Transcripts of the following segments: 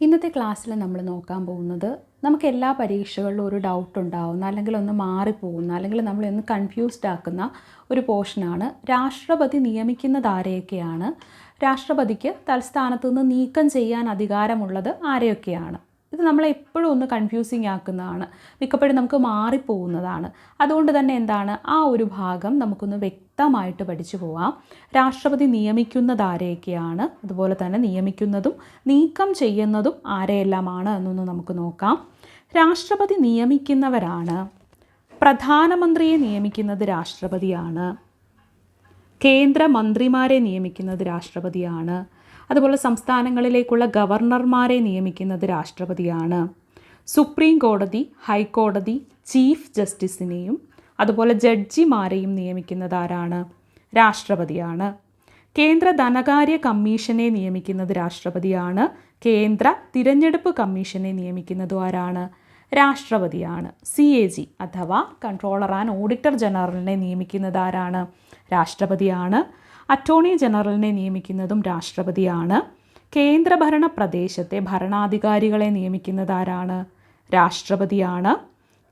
ഇന്നത്തെ ക്ലാസ്സിൽ നമ്മൾ നോക്കാൻ പോകുന്നത് നമുക്ക് എല്ലാ പരീക്ഷകളിലും ഒരു ഡൗട്ട് ഉണ്ടാവുന്ന അല്ലെങ്കിൽ ഒന്ന് മാറിപ്പോകുന്ന അല്ലെങ്കിൽ നമ്മളെ ഒന്ന് കൺഫ്യൂസ്ഡ് ആക്കുന്ന ഒരു പോർഷനാണ് രാഷ്ട്രപതി നിയമിക്കുന്നത് ആരെയൊക്കെയാണ്, രാഷ്ട്രപതിക്ക് തൽസ്ഥാനത്ത് നിന്ന് നീക്കം ചെയ്യാൻ അധികാരമുള്ളത് ആരെയൊക്കെയാണ്. ഇത് നമ്മളെ എപ്പോഴും ഒന്ന് കൺഫ്യൂസിങ് ആക്കുന്നതാണ്, മിക്കപ്പോഴും നമുക്ക് മാറിപ്പോകുന്നതാണ്. അതുകൊണ്ട് തന്നെ എന്താണ് ആ ഒരു ഭാഗം നമുക്കൊന്ന് വ്യക്തമായിട്ട് പഠിച്ചു പോകാം. രാഷ്ട്രപതി നിയമിക്കുന്നത് ആരെയൊക്കെയാണ്, അതുപോലെ തന്നെ നിയമിക്കുന്നതും നീക്കം ചെയ്യുന്നതും ആരെയെല്ലാമാണ് എന്നൊന്ന് നമുക്ക് നോക്കാം. രാഷ്ട്രപതി നിയമിക്കുന്നവരാണ്. പ്രധാനമന്ത്രിയെ നിയമിക്കുന്നത് രാഷ്ട്രപതിയാണ്. കേന്ദ്രമന്ത്രിമാരെ നിയമിക്കുന്നത് രാഷ്ട്രപതിയാണ്. അതുപോലെ സംസ്ഥാനങ്ങളിലേക്കുള്ള ഗവർണർമാരെ നിയമിക്കുന്നത് രാഷ്ട്രപതിയാണ്. സുപ്രീം കോടതി, ഹൈക്കോടതി, ചീഫ് ജസ്റ്റിസിനെയും അതുപോലെ ജഡ്ജിമാരെയും നിയമിക്കുന്നത് ആരാണ്? രാഷ്ട്രപതിയാണ്. കേന്ദ്ര ധനകാര്യ കമ്മീഷനെ നിയമിക്കുന്നത് രാഷ്ട്രപതിയാണ്. കേന്ദ്ര തിരഞ്ഞെടുപ്പ് കമ്മീഷനെ നിയമിക്കുന്നതും ആരാണ്? രാഷ്ട്രപതിയാണ്. CAG അഥവാ കൺട്രോളർ ആൻഡ് ഓഡിറ്റർ ജനറലിനെ നിയമിക്കുന്നത് ആരാണ്? രാഷ്ട്രപതിയാണ്. അറ്റോർണി ജനറലിനെ നിയമിക്കുന്നതും രാഷ്ട്രപതിയാണ്. കേന്ദ്രഭരണ പ്രദേശത്തെ ഭരണാധികാരികളെ നിയമിക്കുന്നത് ആരാണ്? രാഷ്ട്രപതിയാണ്.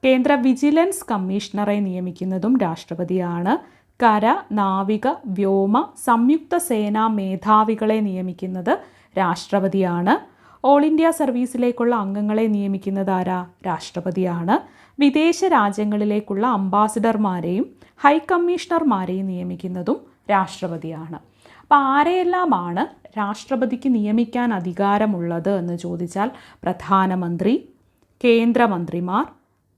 കേന്ദ്ര വിജിലൻസ് കമ്മീഷണറെ നിയമിക്കുന്നതും രാഷ്ട്രപതിയാണ്. കര, നാവിക, വ്യോമ, സംയുക്ത സേനാ മേധാവികളെ നിയമിക്കുന്നത് രാഷ്ട്രപതിയാണ്. ഓൾ ഇന്ത്യ സർവീസിലേക്കുള്ള അംഗങ്ങളെ നിയമിക്കുന്നത് ആരാ? രാഷ്ട്രപതിയാണ്. വിദേശ രാജ്യങ്ങളിലേക്കുള്ള അംബാസിഡർമാരെയും ഹൈക്കമ്മീഷണർമാരെയും നിയമിക്കുന്നതും രാഷ്ട്രപതിയാണ്. അപ്പോൾ ആരെയെല്ലാമാണ് രാഷ്ട്രപതിക്ക് നിയമിക്കാൻ അധികാരമുള്ളത് എന്ന് ചോദിച്ചാൽ പ്രധാനമന്ത്രി, കേന്ദ്രമന്ത്രിമാർ,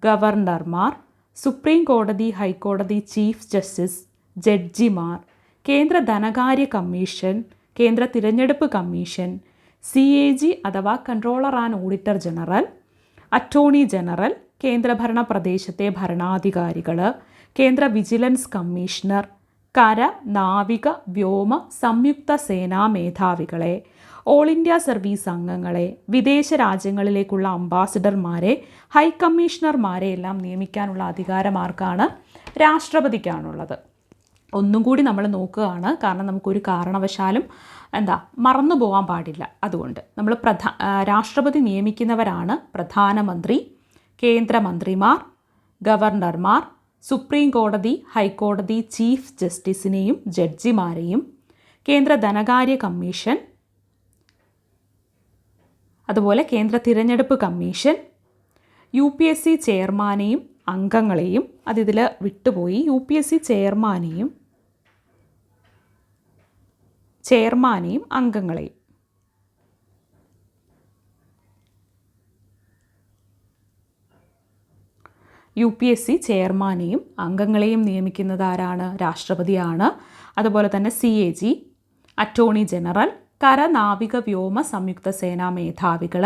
ഗവർണർമാർ, സുപ്രീം കോടതി, ഹൈക്കോടതി ചീഫ് ജസ്റ്റിസ്, ജഡ്ജിമാർ, കേന്ദ്ര ധനകാര്യ കമ്മീഷൻ, കേന്ദ്ര തിരഞ്ഞെടുപ്പ് കമ്മീഷൻ, CAG അഥവാ controller and auditor general, attorney general, കേന്ദ്രഭരണ പ്രദേശത്തെ ഭരണാധികാരികൾ, കേന്ദ്ര വിജിലൻസ് കമ്മീഷണർ, കര, നാവിക, വ്യോമ, സംയുക്ത സേനാ മേധാവികളെ, ഓൾ ഇന്ത്യ സർവീസ് അംഗങ്ങളെ, വിദേശ രാജ്യങ്ങളിലേക്കുള്ള അംബാസിഡർമാരെ, ഹൈക്കമ്മീഷണർമാരെ എല്ലാം നിയമിക്കാനുള്ള അധികാരം ആർക്കാണ്? രാഷ്ട്രപതിക്കാണുള്ളത്. ഒന്നും കൂടി നമ്മൾ നോക്കുകയാണ്, കാരണം നമുക്കൊരു കാരണവശാലും മറന്നു പോകാൻ പാടില്ല. അതുകൊണ്ട് നമ്മൾ രാഷ്ട്രപതി നിയമിക്കുന്നവരാണ് പ്രധാനമന്ത്രി, കേന്ദ്രമന്ത്രിമാർ, ഗവർണർമാർ, സുപ്രീം കോടതി, ഹൈക്കോടതി ചീഫ് ജസ്റ്റിസിനെയും ജഡ്ജിമാരെയും, കേന്ദ്ര ധനകാര്യ കമ്മീഷൻ, അതുപോലെ കേന്ദ്ര തിരഞ്ഞെടുപ്പ് കമ്മീഷൻ, UPSC ചെയർമാനെയും അംഗങ്ങളെയും, അതിതിൽ വിട്ടുപോയി, UPSC ചെയർമാനെയും അംഗങ്ങളെയും. UPSC ചെയർമാനെയും അംഗങ്ങളെയും നിയമിക്കുന്നത് ആരാണ്? രാഷ്ട്രപതിയാണ്. അതുപോലെ തന്നെ CAG, അറ്റോർണി ജനറൽ, കര, നാവിക, വ്യോമ, സംയുക്ത സേനാ മേധാവികൾ,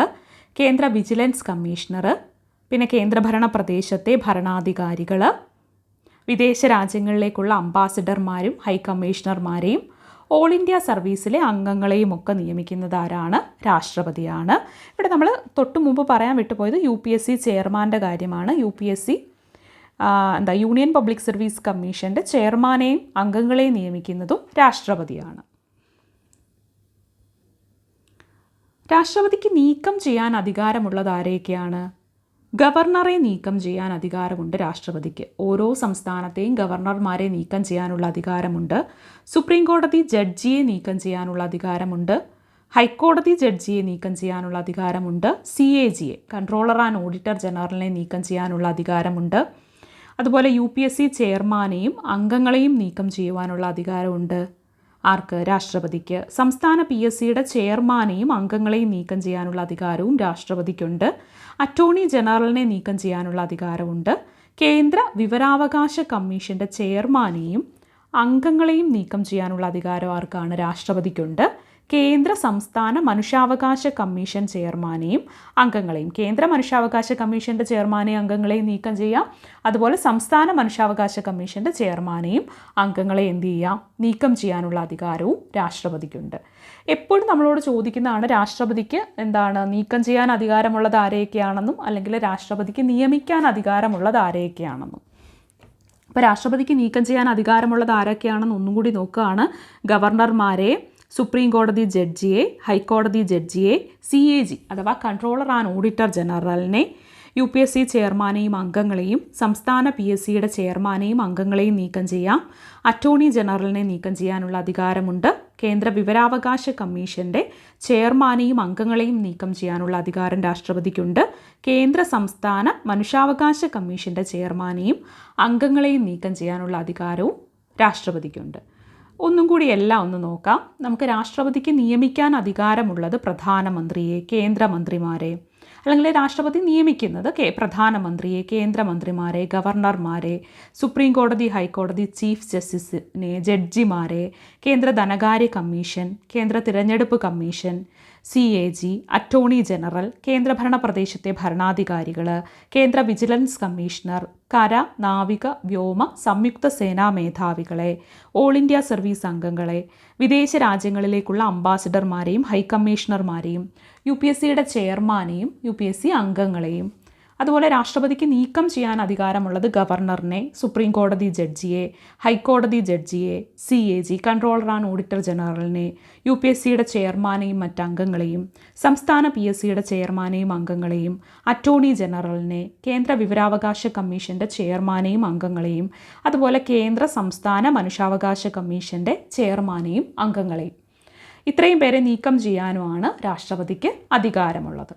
കേന്ദ്ര വിജിലൻസ് കമ്മീഷണർ, പിന്നെ കേന്ദ്രഭരണ പ്രദേശത്തെ ഭരണാധികാരികൾ, വിദേശ രാജ്യങ്ങളിലേക്കുള്ള അംബാസിഡർമാരും ഹൈക്കമ്മീഷണർമാരെയും ഓൾ ഇന്ത്യ സർവീസിലെ അംഗങ്ങളെയും ഒക്കെ നിയമിക്കുന്നത് ആരാണ്? രാഷ്ട്രപതിയാണ്. ഇവിടെ നമ്മൾ തൊട്ട് മുമ്പ് പറയാൻ വിട്ടുപോയത് UPSC ചെയർമാൻ്റെ കാര്യമാണ്. UPSC യൂണിയൻ പബ്ലിക് സർവീസ് കമ്മീഷൻ്റെ ചെയർമാനെയും അംഗങ്ങളെയും നിയമിക്കുന്നതും രാഷ്ട്രപതിയാണ്. രാഷ്ട്രപതിക്ക് നീക്കം ചെയ്യാൻ അധികാരമുള്ളത് ആരെയൊക്കെയാണ്? ഗവർണറെ നീക്കം ചെയ്യാൻ അധികാരമുണ്ട് രാഷ്ട്രപതിക്ക്. ഓരോ സംസ്ഥാനത്തെയും ഗവർണർമാരെ നീക്കം ചെയ്യാനുള്ള അധികാരമുണ്ട്. സുപ്രീം കോടതി ജഡ്ജിയെ നീക്കം ചെയ്യാനുള്ള അധികാരമുണ്ട്. ഹൈക്കോടതി ജഡ്ജിയെ നീക്കം ചെയ്യാനുള്ള അധികാരമുണ്ട്. CAGയെ കൺട്രോളർ ആൻഡ് ഓഡിറ്റർ ജനറലിനെ നീക്കം ചെയ്യാനുള്ള അധികാരമുണ്ട്. അതുപോലെ UPSC ചെയർമാനെയും അംഗങ്ങളെയും നീക്കം ചെയ്യുവാനുള്ള അധികാരമുണ്ട്. ആർക്ക്? രാഷ്ട്രപതിക്ക്. സംസ്ഥാന PSCയുടെ ചെയർമാനെയും അംഗങ്ങളെയും നീക്കം ചെയ്യാനുള്ള അധികാരവും രാഷ്ട്രപതിക്കുണ്ട്. അറ്റോർണി ജനറലിനെ നീക്കം ചെയ്യാനുള്ള അധികാരമുണ്ട്. കേന്ദ്ര വിവരാവകാശ കമ്മീഷൻ്റെ ചെയർമാനെയും അംഗങ്ങളെയും നീക്കം ചെയ്യാനുള്ള അധികാരം ആർക്കാണ്? രാഷ്ട്രപതിക്കുണ്ട്. കേന്ദ്ര സംസ്ഥാന മനുഷ്യാവകാശ കമ്മീഷൻ ചെയർമാനെയും അംഗങ്ങളെയും, കേന്ദ്ര മനുഷ്യാവകാശ കമ്മീഷൻ്റെ ചെയർമാനെയും അംഗങ്ങളെയും നീക്കം ചെയ്യാം. അതുപോലെ സംസ്ഥാന മനുഷ്യാവകാശ കമ്മീഷൻ്റെ ചെയർമാനെയും അംഗങ്ങളെ എന്ത് ചെയ്യാം? നീക്കം ചെയ്യാനുള്ള അധികാരവും രാഷ്ട്രപതിക്കുണ്ട്. എപ്പോഴും നമ്മളോട് ചോദിക്കുന്നതാണ് രാഷ്ട്രപതിക്ക് നീക്കം ചെയ്യാൻ അധികാരമുള്ളത് ആരെയൊക്കെയാണെന്നും അല്ലെങ്കിൽ രാഷ്ട്രപതിക്ക് നിയമിക്കാൻ അധികാരമുള്ളത് ആരെയൊക്കെയാണെന്നും. അപ്പോൾ രാഷ്ട്രപതിക്ക് നീക്കം ചെയ്യാൻ അധികാരമുള്ളത് ആരൊക്കെയാണെന്ന് ഒന്നും കൂടി നോക്കുകയാണ്. ഗവർണർമാരെ, സുപ്രീം കോടതി ജഡ്ജിയെ, ഹൈക്കോടതി ജഡ്ജിയെ, CAG അഥവാ കൺട്രോളർ ആൻഡ് ഓഡിറ്റർ ജനറലിനെ, UPSC ചെയർമാനെയും അംഗങ്ങളെയും, സംസ്ഥാന PSCയുടെ ചെയർമാനെയും അംഗങ്ങളെയും നീക്കം ചെയ്യാം. അറ്റോർണി ജനറലിനെ നീക്കം ചെയ്യാനുള്ള അധികാരമുണ്ട്. കേന്ദ്ര വിവരാവകാശ കമ്മീഷൻ്റെ ചെയർമാനെയും അംഗങ്ങളെയും നീക്കം ചെയ്യാനുള്ള അധികാരം രാഷ്ട്രപതിക്കുണ്ട്. കേന്ദ്ര സംസ്ഥാന മനുഷ്യാവകാശ കമ്മീഷൻ്റെ ചെയർമാനെയും അംഗങ്ങളെയും നീക്കം ചെയ്യാനുള്ള അധികാരവും രാഷ്ട്രപതിക്കുണ്ട്. ഒന്നും കൂടി എല്ലാം ഒന്ന് നോക്കാം. നമുക്ക് രാഷ്ട്രപതിക്ക് നിയമിക്കാൻ അധികാരമുള്ളത് പ്രധാനമന്ത്രിയെ, കേന്ദ്രമന്ത്രിമാരെ, അല്ലെങ്കിൽ രാഷ്ട്രപതി നിയമിക്കുന്നത് പ്രധാനമന്ത്രിയെ, കേന്ദ്രമന്ത്രിമാരെ, ഗവർണർമാരെ, സുപ്രീം കോടതി, ഹൈക്കോടതി ചീഫ് ജസ്റ്റിസിനെ, ജഡ്ജിമാരെ, കേന്ദ്ര ധനകാര്യ കമ്മീഷൻ, കേന്ദ്ര തിരഞ്ഞെടുപ്പ് കമ്മീഷൻ, CAG, അറ്റോർണി ജനറൽ, കേന്ദ്രഭരണ പ്രദേശത്തെ ഭരണാധികാരികൾ, കേന്ദ്ര വിജിലൻസ് കമ്മീഷണർ, കര, നാവിക, വ്യോമ, സംയുക്ത സേനാ മേധാവികളെ, ഓൾ ഇന്ത്യ സർവീസ് അംഗങ്ങളെ, വിദേശ രാജ്യങ്ങളിലേക്കുള്ള അംബാസിഡർമാരെയും ഹൈക്കമ്മീഷണർമാരെയും, UPSCയുടെ ചെയർമാനെയും UPSC അംഗങ്ങളെയും. അതുപോലെ രാഷ്ട്രപതിക്ക് നീക്കം ചെയ്യാൻ അധികാരമുള്ളത് ഗവർണറിനെ, സുപ്രീം കോടതി ജഡ്ജിയെ, ഹൈക്കോടതി ജഡ്ജിയെ, CAG കൺട്രോളർ ആൻഡ് ഓഡിറ്റർ ജനറലിനെ, UPSCയുടെ ചെയർമാനെയും മറ്റംഗങ്ങളെയും, സംസ്ഥാന PSCയുടെ ചെയർമാനെയും അംഗങ്ങളെയും, അറ്റോർണി ജനറലിനെ, കേന്ദ്ര വിവരാവകാശ കമ്മീഷൻ്റെ ചെയർമാനെയും അംഗങ്ങളെയും, അതുപോലെ കേന്ദ്ര സംസ്ഥാന മനുഷ്യാവകാശ കമ്മീഷൻ്റെ ചെയർമാനെയും അംഗങ്ങളെയും. ഇത്രയും പേരെ നീക്കം ചെയ്യാനുമാണ് രാഷ്ട്രപതിക്ക് അധികാരമുള്ളത്.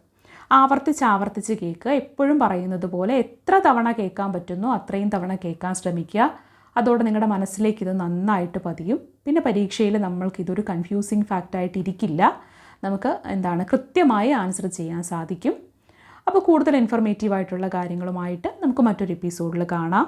ആവർത്തിച്ച് കേൾക്കുക. എപ്പോഴും പറയുന്നത് പോലെ എത്ര തവണ കേൾക്കാൻ പറ്റുന്നോ അത്രയും തവണ കേൾക്കാൻ ശ്രമിക്കുക. അതോടെ നിങ്ങളുടെ മനസ്സിലേക്ക് ഇത് നന്നായിട്ട് പതിയും. പിന്നെ പരീക്ഷയിൽ നമ്മൾക്കിതൊരു കൺഫ്യൂസിങ് ഫാക്റ്റായിട്ട് ഇരിക്കില്ല. നമുക്ക് കൃത്യമായി ആൻസർ ചെയ്യാൻ സാധിക്കും. അപ്പോൾ കൂടുതൽ ഇൻഫർമേറ്റീവായിട്ടുള്ള കാര്യങ്ങളുമായിട്ട് നമുക്ക് മറ്റൊരു എപ്പിസോഡിൽ കാണാം.